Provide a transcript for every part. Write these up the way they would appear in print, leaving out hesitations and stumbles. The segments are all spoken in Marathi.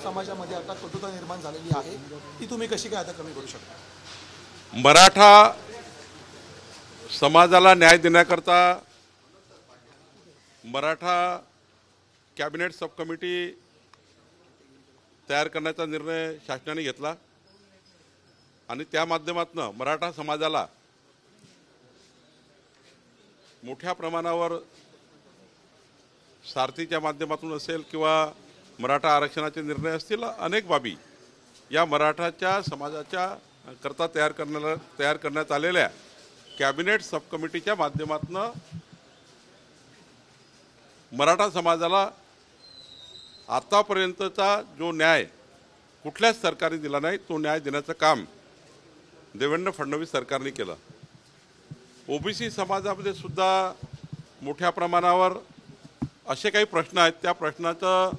समाजामध्ये आता कटुता निर्माण झालेली आहे, ती तुम्ही कशी काय आता कमी करू शकता? मराठा समाजाला न्याय देण्याकरता मराठा कॅबिनेट सब कमिटी तयार करण्याचा निर्णय शासनाने घेतला आणि त्या माध्यमातून मराठा समाजाला मोठ्या प्रमाणावर सारथीच्या माध्यमातून असेल किंवा मराठा आरक्षणाचे निर्णय असतील, अनेक बाबी या मराठाच्या समाजाच्या करता तयार करण्यात आलेल्या कॅबिनेट सब कमिटीच्या माध्यमातून मराठा समाजाला आतापर्यंतचा जो न्याय कुठल्याच सरकारने दिला नाही, तो न्याय देण्याचं काम देवेंद्र फडणवीस सरकारने केलं। ओबीसी समाजामध्ये सुद्धा मोठ्या प्रमाणावर असे काही प्रश्न आहेत, त्या प्रश्नाचं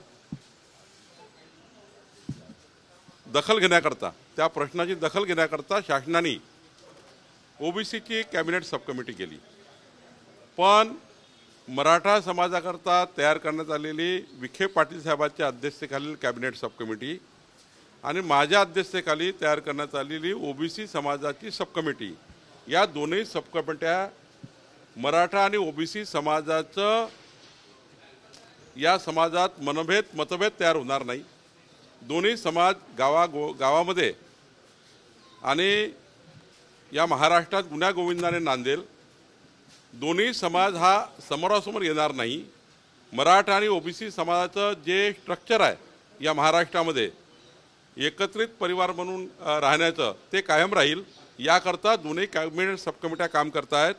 त्या प्रश्नाची दखल घेण्याकरता शासनाने ओबीसीची कॅबिनेट सब कमिटी केली। पण मराठा समाजाकरता तयार करण्यात आलेली विखे पाटील साहेबांच्या अध्यक्षतेखालील कॅबिनेट सब कमिटी आणि माझ्या अध्यक्षतेखाली तयार करण्यात आलेली ओबीसी समाजाची सब कमिटी, या दोन्ही सब कमिट्या मराठा आणि ओबीसी समाजाचं या समाजात मतभेद तयार होणार नाही। दोन्ही समाज गावामध्ये आणि या महाराष्ट्रात गुण्यागोविंदाने नांदेल। दोन्ही समाज हा समोरासमोर येणार नाही। मराठा आणि ओबीसी समाजाचं जे स्ट्रक्चर आहे या महाराष्ट्रामध्ये एकत्रित परिवार म्हणून राहण्याचं ते कायम राहील, याकरता दोन्ही कॅबिनेट सब कमिट्या काम करत आहेत।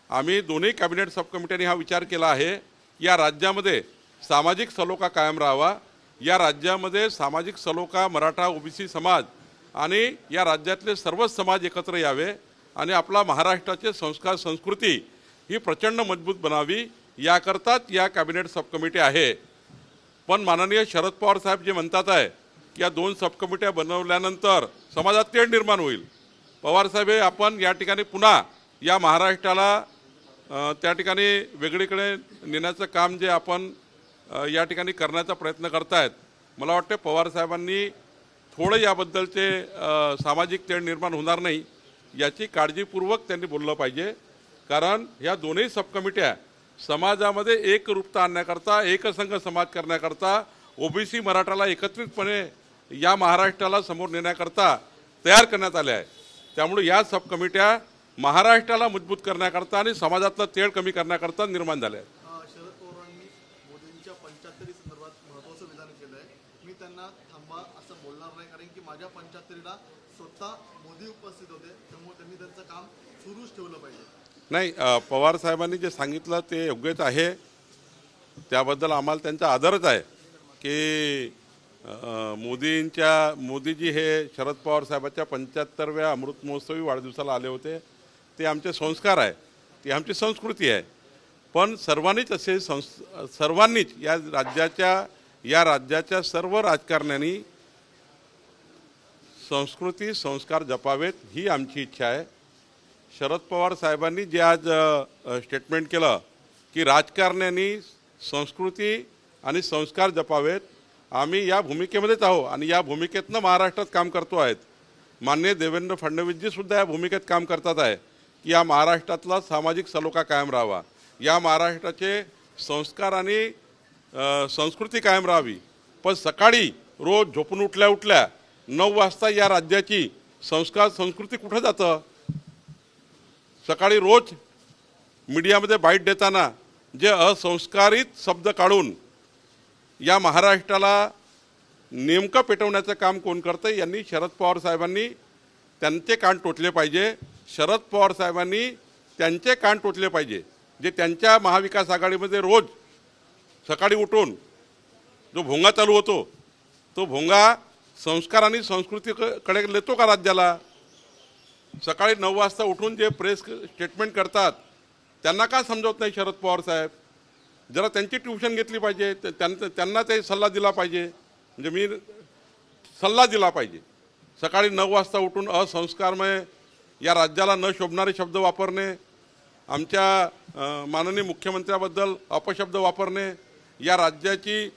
आम्ही दोन्ही कॅबिनेट सब कमिट्यांनी हा विचार केला आहे, या राज्यामध्ये सामाजिक सलोखा कायम राहावा, या राज्यामध्ये सामाजिक सलोखा मराठा ओबीसी समाज आणि या राज्यातले सर्वच समाज एकत्र यावे आणि आपला महाराष्ट्राचे संस्कार संस्कृती ही प्रचंड मजबूत बनावी, याकरताच या कॅबिनेट सब कमिटी आहे। पण माननीय शरद पवार साहेब जे म्हणतात आहे की या दोन सब कमिट्या बनवल्यानंतर समाजात तेढ निर्माण होईल। पवार साहेब आपण या ठिकाणी पुन्हा या महाराष्ट्राला त्या ठिकाणी वेगळीकडे नेण्याचं काम जे आपण या ठिकाणी करण्याचा प्रयत्न करतायत, मला वाटते पवार साहेबांनी थोडं याबद्दलचे सामाजिक तेढ निर्माण होणार नाही याची काळजीपूर्वक त्यांनी बोललं पाहिजे। कारण ह्या दोन्ही सब कमिट्या समाजामध्ये एकरूपता आणण्याकरता, एकसंघ समाज करण्याकरता, ओबीसी मराठाला एकत्रितपणे या महाराष्ट्राला समोर नेण्याकरता तयार करण्यात आल्या आहे। त्यामुळे या सब कमिट्या महाराष्ट्राला मजबूत करण्याकरता आणि समाजातला तेढ कमी करण्याकरता निर्माण झाल्या आहेत। शरद पवारांनी मोदींच्या 75 संदर्भात महत्त्वाचं विधान केलं आहे, मी त्यांना थांबा असं बोलणार नाही, कारण की माझ्या 75ला स्वतः मोदी उपस्थित होते, त्यामुळे त्यांनी त्यांचं काम सुरूच ठेवलं पाहिजे। नाही, पवार साहेबांनी जे सांगितलं ते योग्यच आहे, त्याबद्दल आम्हाला त्यांचा आदरच आहे की मोदीजी हे शरद पवार साहेबांच्या 75व्या अमृत महोत्सवी वाढदिवसाला आले होते। ते आमचे संस्कार आहे, ती आमची संस्कृती आहे। पण सर्वांनीच या राज्याच्या सर्व राजकारण्यांनी संस्कृती संस्कार जपावेत ही आमची इच्छा आहे। शरद पवार साहेबांनी जे आज स्टेटमेंट केलं की राजकारण्यांनी संस्कृती आणि संस्कार जपावेत, आम्ही या भूमिकेमध्येच आहोत आणि या भूमिकेतनं महाराष्ट्रात काम करतो आहेत। माननीय देवेंद्र फडणवीसजी सुद्धा या भूमिकेत काम करतात आहे की या महाराष्ट्रातला सामाजिक सलोखा कायम राहावा, या महाराष्ट्राचे संस्कार आणि संस्कृती कायम राहावी। पण सकाळी रोज झोपून उठल्या 9 वाजता या राज्याची संस्कार संस्कृती कुठं जातं? सकाळी रोज मीडियामध्ये बाईट देताना जे असंस्कारित शब्द काढून या महाराष्ट्राला नेमकं पेटवण्याचं काम कोण करतं, यांनी शरद पवार साहेबांनी त्यांचे कान टोचले पाहिजे। शरद पवार साहेबांनी त्यांचे कान टोचले पाहिजे, जे त्यांच्या महाविकास आघाडीमध्ये रोज सकाळी उठून जो भोंगा चालू होतो, तो भोंगा संस्कार आणि संस्कृतीकडे नेतो का राज्याला? सकाळी 9 वाजता उठून जे प्रेस स्टेटमेंट करतात त्यांना का समजवत नाही शरद पवार साहेब? जरा त्यांची ट्यूशन घेतली पाहिजे, त्यांना ते सल्ला दिला पाहिजे, म्हणजे मी सल्ला दिला पाहिजे। सकाळी 9 वाजता उठून असंस्कारमय या राज्याला न शोभणारे शब्द वापरणे, आमच्या माननीय मुख्यमंत्र्याबद्दल अपशब्द वापरणे, या राज्याची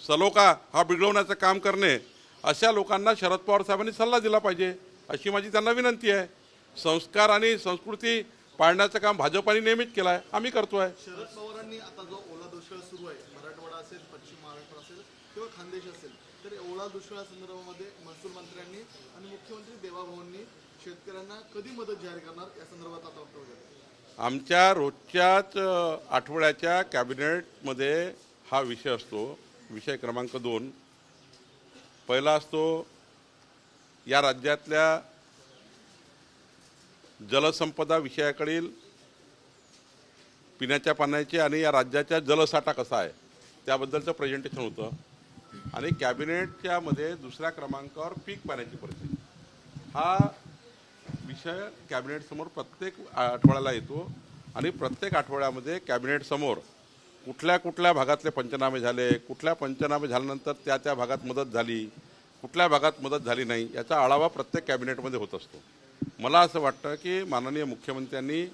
सलोखा हा बिघडवण्याचं काम करणे, अशा लोकांना शरद पवार साहेबांनी सल्ला दिला पाहिजे, अशी माझी त्यांना विनंती आहे. संस्कार आणि संस्कृती पाळण्याचं काम भाजपाने नेहमीच केलं आहे, आम्ही करतो आहे. शरद पवारांनी आता जो ओला दुष्काळ सुरू आहे, मराठवाडा असेल, पश्चिम महाराष्ट्र असेल किंवा खानदेश असेल, तर ओला दुष्काळासंदर्भामध्ये महसूल मंत्र्यांनी आणि मुख्यमंत्री देवाभाऊंनी शेतकऱ्यांना कधी मदत जाहीर करणार या संदर्भात आता वक्तव्य केलं. आमच्या रोजच्याच आठवड्याच्या कॅबिनेटमध्ये हा विषय असतो. विषय क्रमांक 2 पहिला असतो या राज्यातल्या जलसंपदा विषयाकडील पिण्याच्या पाण्याचे आणि या राज्याचा जलसाठा कसा आहे त्याबद्दलचं प्रेझेंटेशन होतं. आणि कॅबिनेटच्या मध्ये दुसऱ्या क्रमांकावर पीक पाण्याची परिस्थिती हा विषय कॅबिनेटसमोर प्रत्येक आठवड्याला येतो. आणि प्रत्येक आठवड्यामध्ये कॅबिनेटसमोर कुठल्या कुठल्या भागातले पंचनामे झाले, कुठल्या पंचनामे झाल्यानंतर त्या त्या भागात मदत झाली, कुठल्या भागात मदत झाली नाही, याचा आढावा प्रत्येक कॅबिनेटमध्ये होत असतो. मला असं वाटतं की माननीय मुख्यमंत्र्यांनी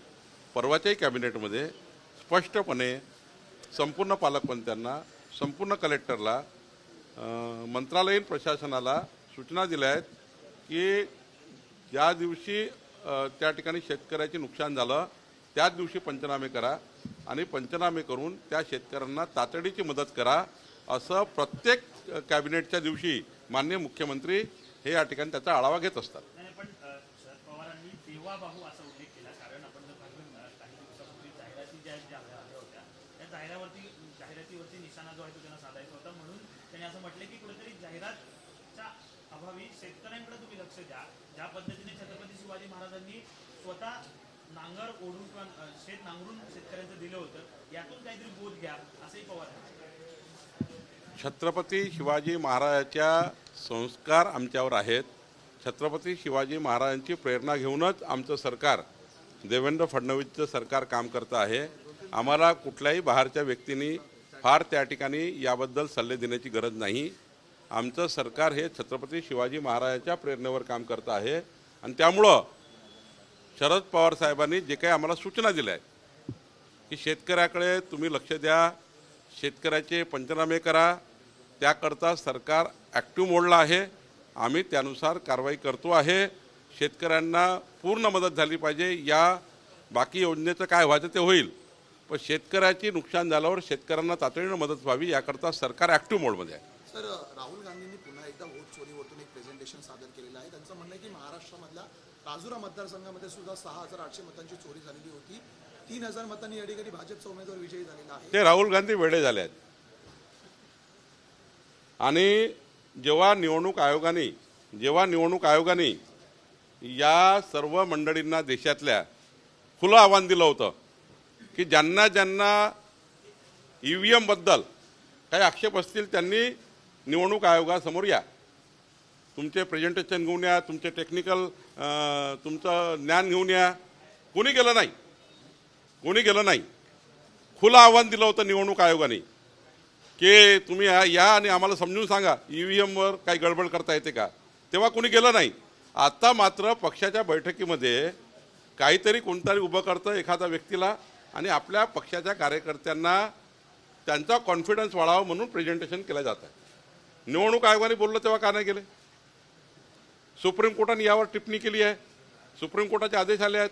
परवाच्याही कॅबिनेटमध्ये स्पष्टपणे संपूर्ण पालकमंत्र्यांना, संपूर्ण कलेक्टरला, मंत्रालयीन प्रशासनाला सूचना दिल्या आहेत की ज्या दिवशी त्या ठिकाणी शेतकऱ्याचे नुकसान झालं त्याच दिवशी पंचनामे करा आणि पंचनामे करून त्या शेतकऱ्यांना तातडीची मदत करा, असं प्रत्येक कॅबिनेटच्या दिवशी माननीय मुख्यमंत्री हे या ठिकाणी त्याचा आढावा घेत असतात. पण शरद पवारांनी देवाभाऊ असा उल्लेख केला, कारण आपण जर पाहिलं काही दिवसापूर्वी जाहिराती ज्या आल्या होत्या त्या जाहिरातीवरती निशाणा जो आहे तो त्यांना साधायचा होता, म्हणून त्यांनी असं म्हटलं की कुठेतरी जाहिरातच्या अभावी शेतकऱ्यांकडे तुम्ही लक्ष द्या. ज्या पद्धतीने छत्रपती शिवाजी महाराजांनी स्वतः नांगर ओढून किंवा शेत नांगरून शेतकऱ्यांचं दिलं होतं, यातून काहीतरी बोध घ्या असंही पवार म्हणाले. छत्रपती शिवाजी महाराजांच्या संस्कार आमच्यावर आहेत. छत्रपती शिवाजी महाराजांची प्रेरणा घेऊनच आमचं सरकार, देवेंद्र फडणवीसचं सरकार काम करतं आहे. आम्हाला कुठल्याही बाहेरच्या व्यक्तींनी फार त्या ठिकाणी याबद्दल सल्ले देण्याची गरज नाही. आमचं सरकार हे छत्रपती शिवाजी महाराजांच्या प्रेरणेवर काम करतं आहे. आणि त्यामुळं शरद पवार साहेबांनी जे काही आम्हाला सूचना दिल्या आहेत की शेतकऱ्याकडे तुम्ही लक्ष द्या, शेतकऱ्याचे पंचनामे करा, त्याकरता सरकार ॲक्टिव्ह मोडला आहे. आम्ही त्यानुसार कारवाई करतो आहे. शेतकऱ्यांना पूर्ण मदत झाली पाहिजे. या बाकी योजनेचं काय व्हायचं ते होईल, पण शेतकऱ्याची नुकसान झाल्यावर शेतकऱ्यांना तातडीनं मदत व्हावी याकरता सरकार ॲक्टिव्ह मोडमध्ये आहे. सर, राहुल गांधींनी पुन्हा एकदा वोट चोरीवरतून एक प्रेझेंटेशन सादर केलेलं आहे. त्यांचं म्हणणं आहे की महाराष्ट्रामधल्या राजुरा मतदारसंघामध्ये सुद्धा 6,800 मतांची चोरी झालेली होती. 3,000 मतांनी या ठिकाणी भाजपचा उमेदवार विजयी झालेला आहे. ते राहुल गांधी वेडे झाले आहेत. आणि जेव्हा निवडणूक आयोगाने या सर्व मंडळींना देशातल्या खुलं आव्हान दिलं होतं की ज्यांना EVM बद्दल काही आक्षेप असतील त्यांनी निवडणूक आयोगासमोर या, तुमचे प्रेझेंटेशन घेऊन या, तुमचे टेक्निकल तुमचं ज्ञान घेऊन या. कोणी गेलं नाही. खुलं आव्हान दिलं होतं निवडणूक आयोगाने की तुम्ही या आणि आम्हाला समजून सांगा EVMवर काही गडबड करता येते का. तेव्हा कोणी गेलं नाही. आता मात्र पक्षाच्या बैठकीमध्ये काहीतरी कोणतरी उभं करतं एखाद्या व्यक्तीला आणि आपल्या पक्षाच्या कार्यकर्त्यांना त्यांचा कॉन्फिडन्स वाढावा म्हणून प्रेझेंटेशन केलं जात आहे. निवडणूक आयोगाने बोललं तेव्हा का नाही गेले. सुप्रीम कोर्टाने यावर टिप्पणी केली आहे. सुप्रीम कोर्टाचे आदेश आले आहेत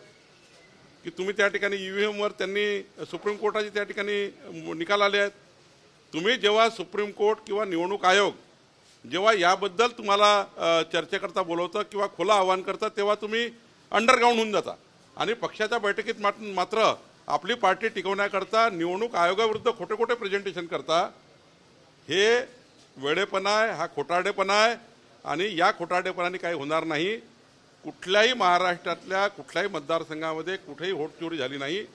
की तुम्ही त्या ठिकाणी EVMवर त्यांनी सुप्रीम कोर्टाचे त्या ठिकाणी निकाल आले आहेत. तुम्ही जेव्हा सुप्रीम कोर्ट किंवा निवडणूक आयोग जेव्हा याबद्दल तुम्हाला चर्चेकरता बोलवतं किंवा खुलं आव्हान करतं तेव्हा तुम्ही अंडरग्राऊंड होऊन जाता. आणि पक्षाच्या बैठकीत मात्र आपली पार्टी टिकवण्याकरता निवडणूक आयोगाविरुद्ध खोटे खोटे प्रेझेंटेशन करता. हे वेडेपणा आहे, हा खोटारडेपणा आहे. आणि या खोटारडेपणाने काही होणार नाही. कुठल्याही महाराष्ट्रातल्या कुठल्याही मतदारसंघामध्ये कुठेही वोट चोरी झाली नाही.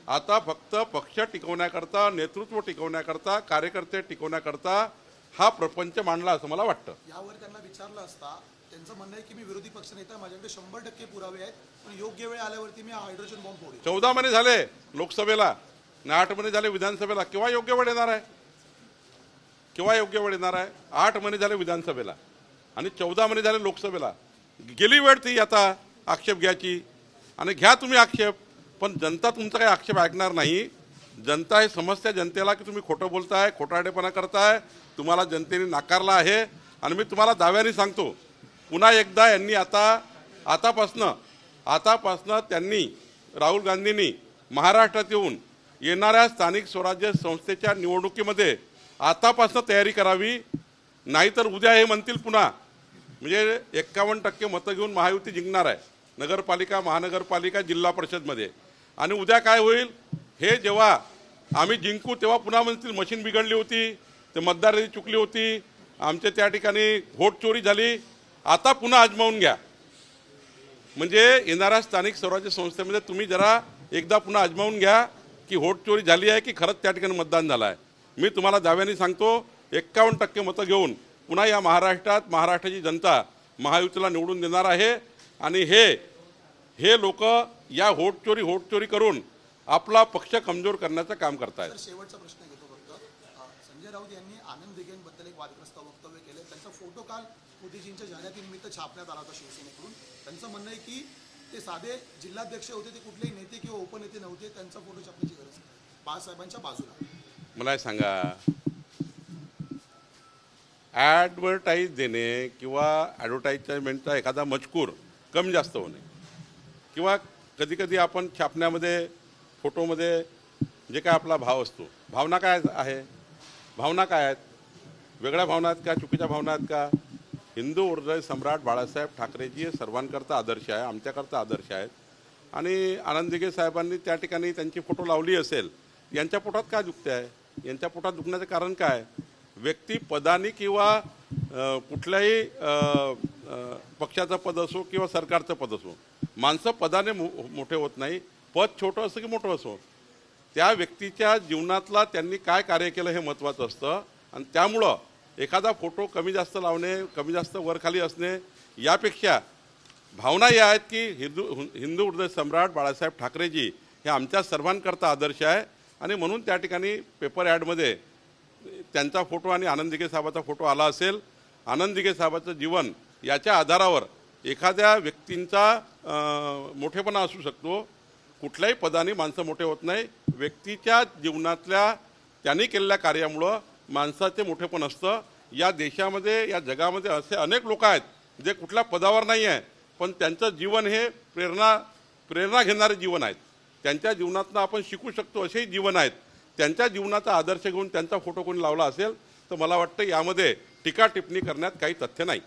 आता फक्त पक्ष टिकवण्याकरता, नेतृत्व टिकवण्याकरता, कार्यकर्ते टिकवण्याकरता हा प्रपंच मांडला असं मला वाटतं. यावर त्यांना विचारलं असता त्यांचं म्हणणं आहे की मी विरोधी पक्षनेता, माझ्याकडे 100% पुरावे आहेत, पण योग्य वेळ आल्यावरती मी हायड्रोजन बॉम्ब फोडेन. 14 महिने झाले लोकसभेला आणि 8 महिने झाले विधानसभेला. केव्हा योग्य वेळ येणार आहे? 8 महिने झाले विधानसभेला आणि 14 महिने झाले लोकसभेला. गेली वेळ ती आता आक्षेप घ्यायची. आणि घ्या तुम्ही आक्षेप, पण जनता तुमचा काही आक्षेप ऐकणार नाही. जनता हे समस्या जनतेला की तुम्ही खोटं बोलताय, खोटारडेपणा करताय, तुम्हाला जनतेने नाकारला आहे. आणि मी तुम्हाला दाव्याने सांगतो, पुन्हा एकदा यांनी आतापासनं त्यांनी राहुल गांधींनी महाराष्ट्रात येऊन येणाऱ्या स्थानिक स्वराज्य संस्थेच्या निवडणुकीमध्ये आतापासनं तयारी करावी. नाहीतर उद्या हे म्हणतील पुन्हा म्हणजे 51% मतं घेऊन महायुती जिंकणार आहे नगरपालिका, महानगरपालिका, जिल्हा परिषदमध्ये. आणि उद्या काय होईल, हे जेव्हा आम्ही जिंकू तेव्हा पुन्हा म्हणतील मशीन बिघडली होती, ते मतदार चुकली होती, आमच्या त्या ठिकाणी व्होट चोरी झाली. आता पुन्हा आजमावून घ्या. म्हणजे येणाऱ्या स्थानिक स्वराज्य संस्थेमध्ये तुम्ही जरा एकदा पुन्हा आजमावून घ्या की व्होट चोरी झाली आहे की खरंच त्या ठिकाणी मतदान झालं आहे. मी तुम्हाला दाव्याने सांगतो 51% मतं घेऊन पुन्हा या महाराष्ट्राची जनता महायुतीला निवडून देणार आहे. आणि हे लोक या व्होट चोरी करून आपला पक्ष कमजोर करण्याचं काम करतायत. शेवटचा प्रश्न घेतो फक्त. संजय राऊत यांनी आनंद दिघेंबद्दल एक वादग्रस्त वक्तव्य केले. त्यांचा फोटो काल मोदीजींच्या जाहिरातीनिमित्त छापण्यात आला होता शिवसेनेकडून. त्यांचं म्हणणं आहे की ते साधे जिल्हाध्यक्ष होते, ते कुठलेही नेते किंवा उपनेते नव्हते, त्यांचा फोटो छापण्याची गरज नाही. बाळासाहेबांच्या बाजूला. मला सांगा, ॲडव्हर्टाईज देणे किंवा ॲडव्हर्टाईजमेंटचा एखादा मजकूर कमी जास्त होणे किंवा कधी आपण छापण्यामध्ये फोटोमध्ये जे काय आपला भाव असतो, भावना काय आहे, भावना काय आहेत, वेगळ्या भावना आहेत का, चुकीच्या भावना आहेत का? हिंदू हृदय सम्राट बाळासाहेब ठाकरेजी हे सर्वांकरता आदर्श आहे, आमच्याकरता आदर्श आहेत. आणि आनंद दिघे साहेबांनी त्या ठिकाणी त्यांची फोटो लावली असेल, यांच्या पोटात काय दुखते आहे? यांच्या पोटात दुखण्याचं कारण काय? व्यक्ती पदानी किंवा कुठल्याही पक्षाचं पद असो किंवा सरकारचं पद असो, माणसं पदाने मोठे होत नाही. पद छोटं असं की मोठं असो, त्या व्यक्तीच्या जीवनातला त्यांनी काय कार्य केलं हे महत्त्वाचं असतं. आणि त्यामुळं एखादा फोटो कमी जास्त लावणे, कमी जास्त वरखाली असणे यापेक्षा भावना या आहेत की हिंदू हृदय सम्राट बाळासाहेब ठाकरेजी हे आमच्या सर्वांकरता आदर्श आहे. आणि म्हणून त्या ठिकाणी पेपर ॲडमध्ये त्यांचा फोटो आणि आनंद दिघे साहेबाचा फोटो आला असेल. आनंद दिघे साहेबाचं जीवन याच्या आधारावर एखाद्या व्यक्तींचा मोठेपणा असू शकतो. कुठल्याही पदाने माणसं मोठे होत नाही. व्यक्तीच्या जीवनातल्या त्यांनी केलेल्या कार्यामुळं माणसाचे मोठेपण असतं. या देशामध्ये, या जगामध्ये असे अनेक लोक आहेत जे कुठल्या पदावर नाही आहे, पण त्यांचं जीवन हे प्रेरणा घेणारे जीवन आहेत. त्यांच्या जीवनातनं आपण शिकू शकतो असेही जीवन आहेत. त्यांच्या जीवनाचा आदर्श घेऊन त्यांचा फोटो कोणी लावला असेल तर मला वाटतं यामध्ये टीका टिप्पणी करण्यात काही तथ्य नाही.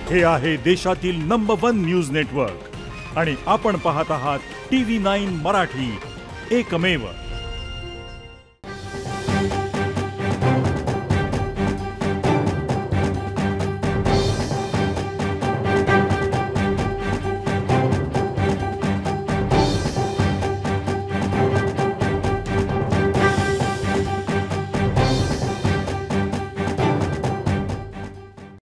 हे आहे देशातील नंबर 1 न्यूज नेटवर्क आणि आपण पाहत आहात TV9 मराठी, एकमेव.